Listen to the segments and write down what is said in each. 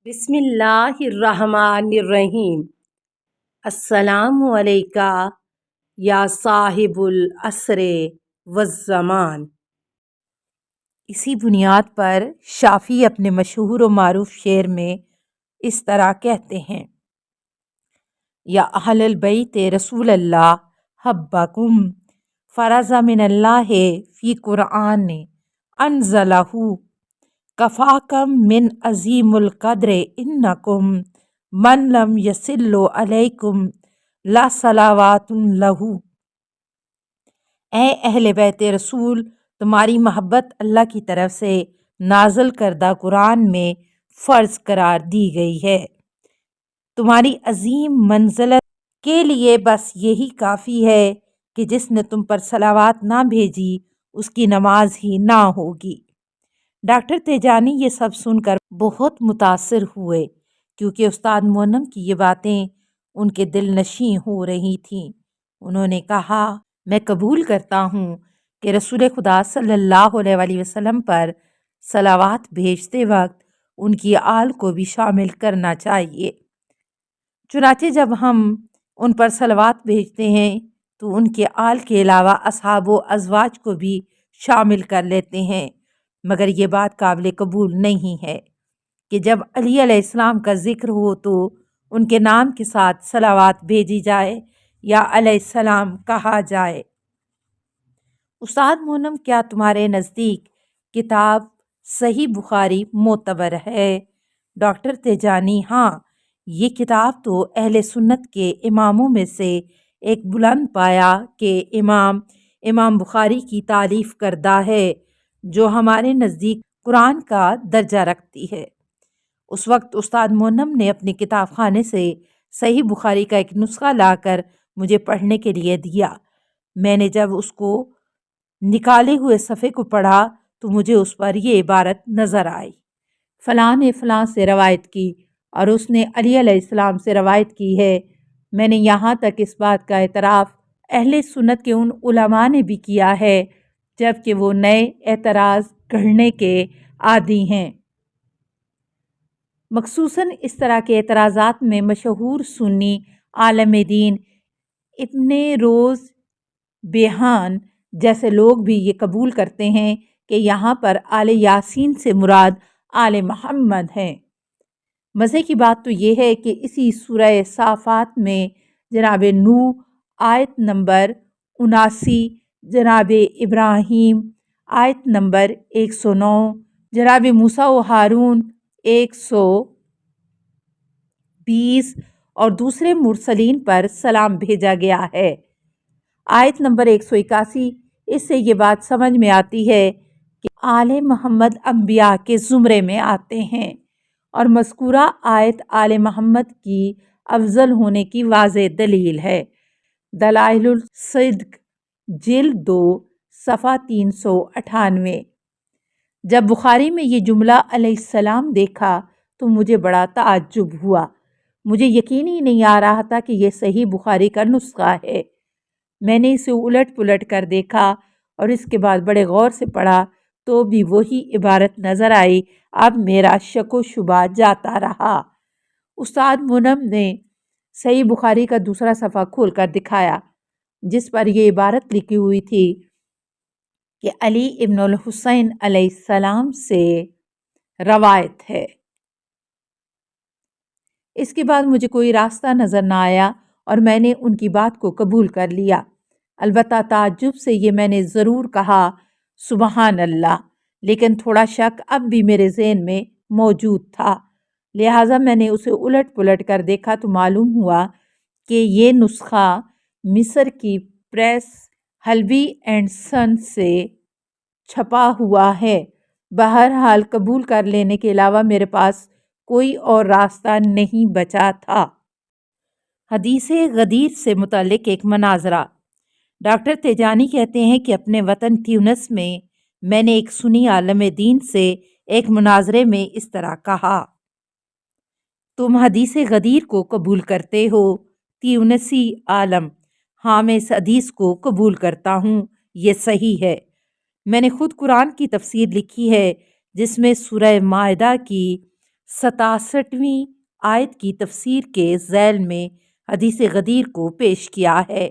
بسم اللہ الرحمن الرحیم۔ السلام علیکہ یا صاحب العصر والزمان۔ اسی بنیاد پر شافعی اپنے مشہور و معروف شعر میں اس طرح کہتے ہیں: یا اہل البیت رسول اللہ حبکم فرض من اللہ فی قرآن انزلہ کفاکم من عظیم القدر انکم من لم یصل علیکم لا صلوات لہ۔ اے اہل بیت رسول، تمہاری محبت اللہ کی طرف سے نازل کردہ قرآن میں فرض قرار دی گئی ہے۔ تمہاری عظیم منزلت کے لیے بس یہی کافی ہے کہ جس نے تم پر صلوات نہ بھیجی اس کی نماز ہی نہ ہوگی۔ ڈاکٹر تیجانی یہ سب سن کر بہت متاثر ہوئے، کیونکہ استاد مونم کی یہ باتیں ان کے دل نشیں ہو رہی تھیں۔ انہوں نے کہا، میں قبول کرتا ہوں کہ رسول خدا صلی اللہ علیہ وآلہ وسلم پر صلوات بھیجتے وقت ان کی آل کو بھی شامل کرنا چاہیے۔ چنانچہ جب ہم ان پر صلوات بھیجتے ہیں تو ان کے آل کے علاوہ اصحاب و ازواج کو بھی شامل کر لیتے ہیں، مگر یہ بات قابل قبول نہیں ہے کہ جب علی علیہ السلام کا ذکر ہو تو ان کے نام کے ساتھ صلوات بھیجی جائے یا علیہ السلام کہا جائے۔ استاد مونم، کیا تمہارے نزدیک کتاب صحیح بخاری معتبر ہے؟ ڈاکٹر تیجانی: ہاں، یہ کتاب تو اہل سنت کے اماموں میں سے ایک بلند پایا کہ امام بخاری کی تالیف کردہ ہے، جو ہمارے نزدیک قرآن کا درجہ رکھتی ہے۔ اس وقت استاد مونم نے اپنے کتاب خانے سے صحیح بخاری کا ایک نسخہ لا کر مجھے پڑھنے کے لیے دیا۔ میں نے جب اس کو نکالے ہوئے صفحے کو پڑھا تو مجھے اس پر یہ عبارت نظر آئی: فلاں نے فلاں سے روایت کی اور اس نے علی علیہ السلام سے روایت کی ہے۔ میں نے یہاں تک اس بات کا اعتراف اہل سنت کے ان علماء نے بھی کیا ہے جبکہ وہ نئے اعتراض گھڑنے کے عادی ہیں۔ مخصوصاً اس طرح کے اعتراضات میں مشہور سنی عالم دین ابن روزبیہان جیسے لوگ بھی یہ قبول کرتے ہیں کہ یہاں پر آل یاسین سے مراد آل محمد ہیں۔ مزے کی بات تو یہ ہے کہ اسی سورہ صافات میں جناب نوح آیت نمبر 79، جناب ابراہیم آیت نمبر 109، جناب موسیٰ و ہارون 120 اور دوسرے مرسلین پر سلام بھیجا گیا ہے۔ آیت نمبر 181، اس سے یہ بات سمجھ میں آتی ہے کہ آل محمد انبیاء کے زمرے میں آتے ہیں، اور مذکورہ آیت آل محمد کی افضل ہونے کی واضح دلیل ہے۔ دلائل الصدق جلد 2 صفحہ 398۔ جب بخاری میں یہ جملہ علیہ السلام دیکھا تو مجھے بڑا تعجب ہوا۔ مجھے یقین ہی نہیں آ رہا تھا کہ یہ صحیح بخاری کا نسخہ ہے۔ میں نے اسے الٹ پلٹ کر دیکھا اور اس کے بعد بڑے غور سے پڑھا تو بھی وہی عبارت نظر آئی۔ اب میرا شک و شبہ جاتا رہا۔ استاد مونم نے صحیح بخاری کا دوسرا صفحہ کھول کر دکھایا جس پر یہ عبارت لکھی ہوئی تھی کہ علی ابن الحسین علیہ السلام سے روایت ہے۔ اس کے بعد مجھے کوئی راستہ نظر نہ آیا اور میں نے ان کی بات کو قبول کر لیا۔ البتہ تعجب سے یہ میں نے ضرور کہا سبحان اللہ، لیکن تھوڑا شک اب بھی میرے ذہن میں موجود تھا، لہٰذا میں نے اسے الٹ پلٹ کر دیکھا تو معلوم ہوا کہ یہ نسخہ مصر کی پریس حلبی اینڈ سن سے چھپا ہوا ہے۔ بہرحال قبول کر لینے کے علاوہ میرے پاس کوئی اور راستہ نہیں بچا تھا۔ حدیث غدیر سے متعلق ایک مناظرہ۔ ڈاکٹر تیجانی کہتے ہیں کہ اپنے وطن تیونس میں نے ایک سنی عالم دین سے ایک مناظرے میں اس طرح کہا: تم حدیث غدیر کو قبول کرتے ہو؟ تیونسی عالم: ہاں، میں اس حدیث کو قبول کرتا ہوں، یہ صحیح ہے۔ میں نے خود قرآن کی تفسیر لکھی ہے جس میں سورہ مائدہ کی 67ویں آیت کی تفسیر کے ذیل میں حدیث غدیر کو پیش کیا ہے۔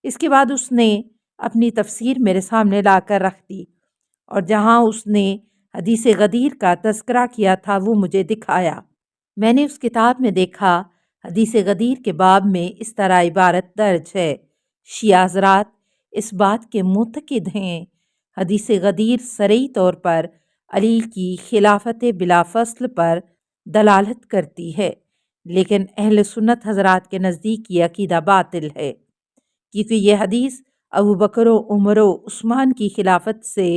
اس کے بعد اس نے اپنی تفسیر میرے سامنے لا کر رکھ دی، اور جہاں اس نے حدیث غدیر کا تذکرہ کیا تھا وہ مجھے دکھایا۔ میں نے اس کتاب میں دیکھا حدیث غدیر کے باب میں اس طرح عبارت درج ہے: شیعہ حضرات اس بات کے معتقد ہیں حدیث غدیر صریح طور پر علی کی خلافت بلا فصل پر دلالت کرتی ہے، لیکن اہل سنت حضرات کے نزدیک یہ عقیدہ باطل ہے، کیونکہ یہ حدیث ابو بکر و عمر و عثمان کی خلافت سے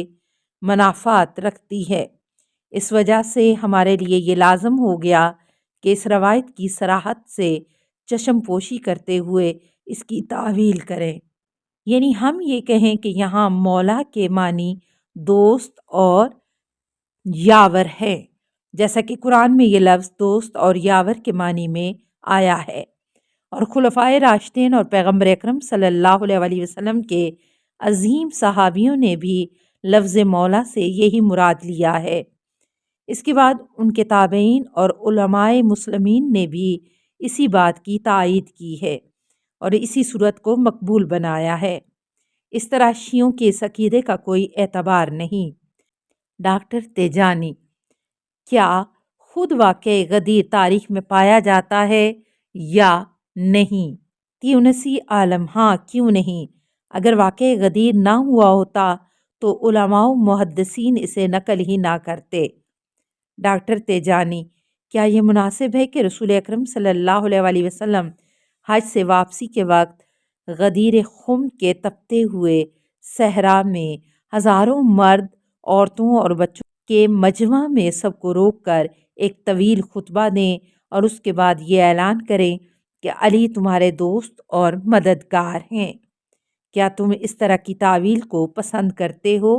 منافات رکھتی ہے۔ اس وجہ سے ہمارے لیے یہ لازم ہو گیا کہ اس روایت کی صراحت سے چشم پوشی کرتے ہوئے اس کی تعویل کریں، یعنی ہم یہ کہیں کہ یہاں مولا کے معنی دوست اور یاور ہے، جیسا کہ قرآن میں یہ لفظ دوست اور یاور کے معنی میں آیا ہے، اور خلفائے راشدین اور پیغمبر اکرم صلی اللہ علیہ وسلم کے عظیم صحابیوں نے بھی لفظ مولا سے یہی مراد لیا ہے۔ اس کے بعد ان کے تابعین اور علماء مسلمین نے بھی اسی بات کی تائید کی ہے اور اسی صورت کو مقبول بنایا ہے۔ اس طرح شیعوں کے اس عقیدے کا کوئی اعتبار نہیں۔ ڈاکٹر تیجانی: کیا خود واقع غدیر تاریخ میں پایا جاتا ہے یا نہیں؟ تیونسی عالم: ہاں، کیوں نہیں؟ اگر واقع غدیر نہ ہوا ہوتا تو علماء و محدثین اسے نقل ہی نہ کرتے۔ ڈاکٹر تیجانی: کیا یہ مناسب ہے کہ رسول اکرم صلی اللہ علیہ وسلم حج سے واپسی کے وقت غدیر خم کے تپتے ہوئے صحرا میں ہزاروں مرد، عورتوں اور بچوں کے مجمع میں سب کو روک کر ایک طویل خطبہ دیں اور اس کے بعد یہ اعلان کریں کہ علی تمہارے دوست اور مددگار ہیں؟ کیا تم اس طرح کی تعویل کو پسند کرتے ہو؟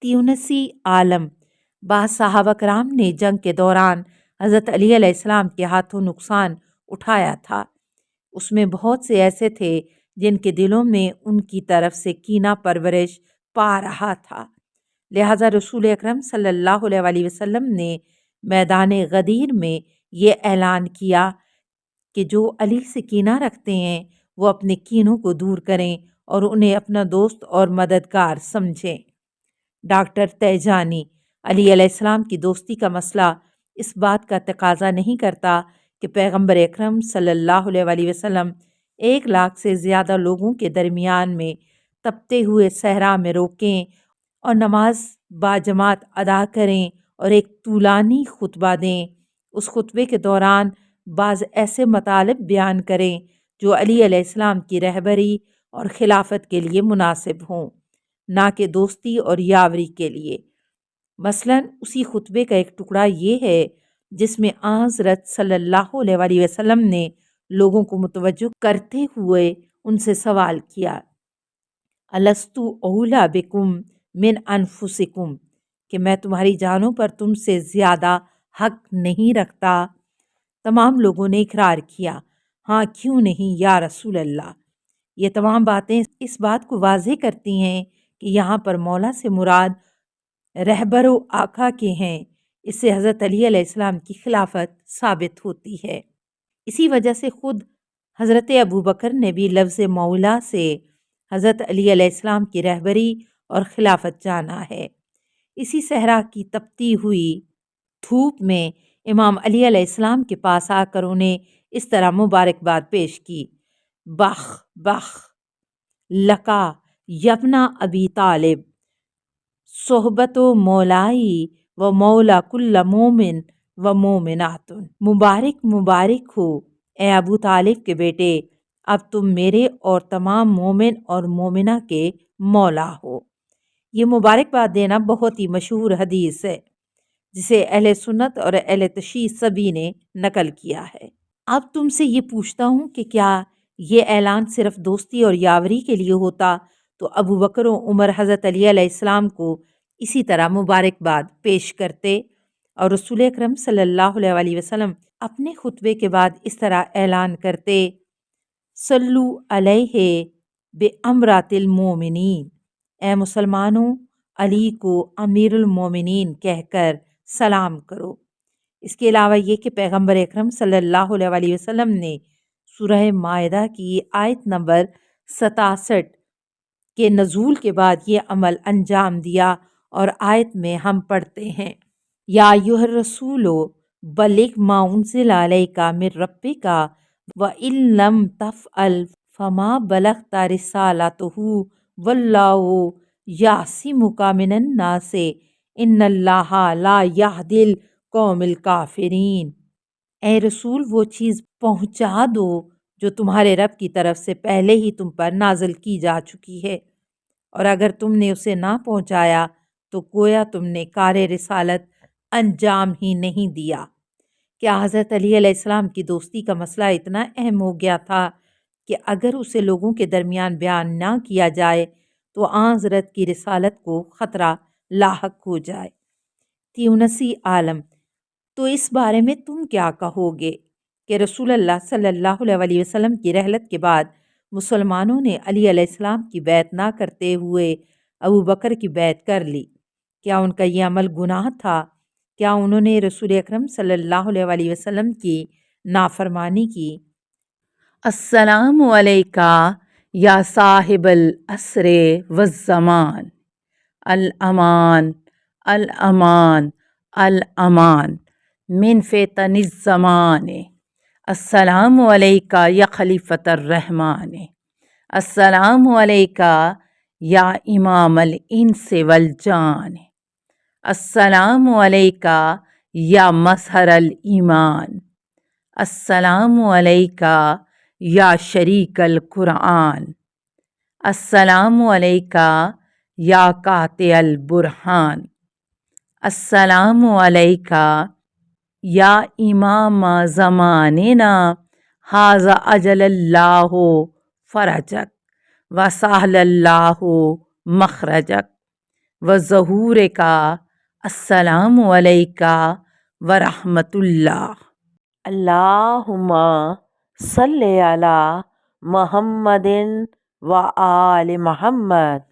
تیونسی عالم: بعض صحابہ کرام نے جنگ کے دوران حضرت علی علیہ السلام کے ہاتھوں نقصان اٹھایا تھا۔ اس میں بہت سے ایسے تھے جن کے دلوں میں ان کی طرف سے کینہ پرورش پا رہا تھا، لہٰذا رسول اکرم صلی اللہ علیہ وسلم نے میدان غدیر میں یہ اعلان کیا کہ جو علی سے کینہ رکھتے ہیں وہ اپنے کینوں کو دور کریں اور انہیں اپنا دوست اور مددگار سمجھیں۔ ڈاکٹر تیجانی: علی علیہ السلام کی دوستی کا مسئلہ اس بات کا تقاضا نہیں کرتا کہ پیغمبر اکرم صلی اللہ علیہ وسلم 1,00,000 سے زیادہ لوگوں کے درمیان میں تپتے ہوئے صحرا میں روکیں اور نماز باجماعت ادا کریں اور ایک طولانی خطبہ دیں۔ اس خطبے کے دوران بعض ایسے مطالب بیان کریں جو علی علیہ السلام کی رہبری اور خلافت کے لیے مناسب ہوں، نہ کہ دوستی اور یاوری کے لیے۔ مثلاً اسی خطبے کا ایک ٹکڑا یہ ہے جس میں حضرت صلی اللہ علیہ وسلم نے لوگوں کو متوجہ کرتے ہوئے ان سے سوال کیا: الست اولیٰ بکم من انفسکم، کہ میں تمہاری جانوں پر تم سے زیادہ حق نہیں رکھتا؟ تمام لوگوں نے اقرار کیا، ہاں کیوں نہیں یا رسول اللہ۔ یہ تمام باتیں اس بات کو واضح کرتی ہیں کہ یہاں پر مولا سے مراد رہبر و آقا کے ہیں۔ اس سے حضرت علی علیہ السلام کی خلافت ثابت ہوتی ہے۔ اسی وجہ سے خود حضرت ابو بکر نے بھی لفظ مولا سے حضرت علی علیہ السلام کی رہبری اور خلافت جانا ہے۔ اسی صحرا کی تپتی ہوئی دھوپ میں امام علی علیہ السلام کے پاس آ کر انہیں اس طرح مبارکباد پیش کی: بخ بخ لکا یبنا ابی طالب، صحبت و مولائی و مولا کل مومن و مومنات، مبارک مبارک ہو اے ابو طالب کے بیٹے، اب تم میرے اور تمام مومن اور مومنہ کے مولا ہو۔ یہ مبارکباد دینا بہت ہی مشہور حدیث ہے جسے اہل سنت اور اہل تشیع سبھی نے نقل کیا ہے۔ اب تم سے یہ پوچھتا ہوں کہ کیا یہ اعلان صرف دوستی اور یاوری کے لیے ہوتا تو ابو بکر و عمر حضرت علی علیہ السلام کو اسی طرح مبارکباد پیش کرتے، اور رسول اکرم صلی اللہ علیہ وسلم اپنے خطبے کے بعد اس طرح اعلان کرتے: صلو علیہ بامرات المومنین، اے مسلمانوں علی کو امیر المومنین کہہ کر سلام کرو۔ اس کے علاوہ یہ کہ پیغمبر اکرم صلی اللہ علیہ وسلم نے سورہ مائدہ کی آیت نمبر 67 کے نزول کے بعد یہ عمل انجام دیا، اور آیت میں ہم پڑھتے ہیں یا ایھا الرسول بلغ ما انزل الیک من ربک وان لم تفعل فما بلغت رسالتہ واللہ یعصمک من الناس ان اللہ لا یہدی القوم الکافرین۔ اے رسول وہ چیز پہنچا دو جو تمہارے رب کی طرف سے پہلے ہی تم پر نازل کی جا چکی ہے، اور اگر تم نے اسے نہ پہنچایا تو گویا تم نے کار رسالت انجام ہی نہیں دیا۔ کیا حضرت علی علیہ السلام کی دوستی کا مسئلہ اتنا اہم ہو گیا تھا کہ اگر اسے لوگوں کے درمیان بیان نہ کیا جائے تو آن حضرت کی رسالت کو خطرہ لاحق ہو جائے؟ تیونسی عالم، تو اس بارے میں تم کیا کہو گے کہ رسول اللہ صلی اللہ علیہ وسلم کی رحلت کے بعد مسلمانوں نے علی علیہ السلام کی بیعت نہ کرتے ہوئے ابو بکر کی بیعت کر لی؟ کیا ان کا یہ عمل گناہ تھا؟ کیا انہوں نے رسول اکرم صلی اللہ علیہ وسلم کی نافرمانی کی؟ السلام علیکہ یا صاحب العصر والزمان، الامان الامان الامان من فتن الزمان، السلام علیکہ یا خلیفۃ الرحمن، السلام علیکہ یا امام الانس والجان، السلام علیکہ یا مظہر الایمان، السلام علیکہ یا شریک القرآن، السلام علیکہ یا قاطع البرہان، السلام علیکہ یا امام زماننا ھذا اجل اللہ فرجک وسہل اللہ مخرجک وظہورک، السلام علیکہ ورحمۃ اللہ۔ اللہم صلی علی محمد و آل محمد